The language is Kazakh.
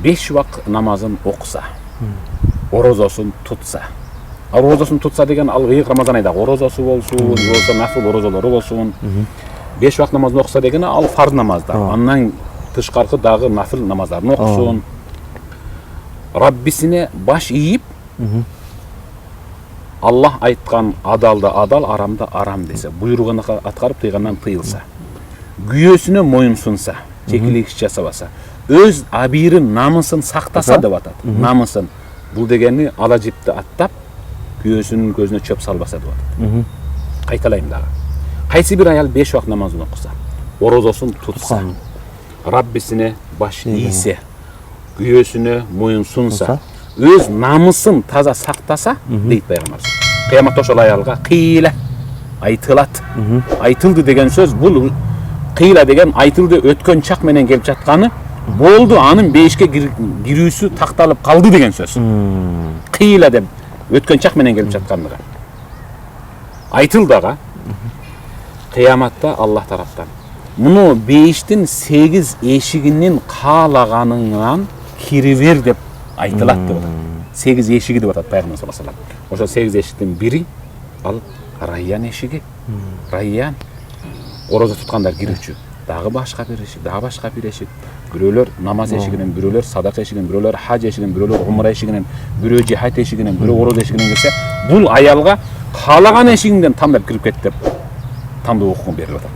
5 вак намазын оқыса, орозосын тұтса. Орозосын тұтса деген ал Рамазан айдағы орозосы болсын, болса нафил орозолары болсын. 5 вак намазын оқыса дегені ал фарз намаздар. Аннан тышқарқы дағы нафил намаздарын оқысын. Раббисіне баш иіп, Аллах айтқан адалды адал, арамды арам десе, бұйырғаны атқарып, тыйғаннан тыйылса, күйесіне мойынсынса, чекілегіш жасабаса, өз абирін, намысын сақтаса деп атады. Намысын. Бұл дегені ала жіпті аттап, күйесінің көзіне чөп салбаса деп атады. Қайталайым дағы. Қайсы бір аял 5 вак намазын оқыса, орозосын тұтса, Раббисіне баш исе, күйесіне мойынсынса, өз намысын таза сақтаса, дейді пайғамбарымыз. Қияматта ошол аялға қийлә айтылат. Айтылды деген сөз, бұл қийлә деген айтылды өткен чақ менен келіп жатқаны, болды, анын бейішке кирүүсү тақталып қалды деген сөз. Қийлә деп өткен чақ менен келіп жатқандыға. Айтылдаға қияматта Аллах тараптан мұны бейіштің 8 ешігінен қалағаныңнан кирибер деп айтылат деп атат. 8 ешігі деп атат пайғамбар саллаллаху алейхи ва саллям. Ошо 8 ешіктен бири ал Райян ешігі. Райян ораза тұтқандар кирүүчү. Дагы башка бир ешик, дагы башка бир ешик. Бирөөлөр намаз ешигинен, бирөөлөр садака ешигинен, бирөөлөр хаж ешигинен, бирөөлөр умра ешигинен, бирөө жихат ешигинен, бирөө ораза ешигинен келсе, бул аялга каалаган ешигиңден тандап кирип кет деп тандоо укугун берип атат.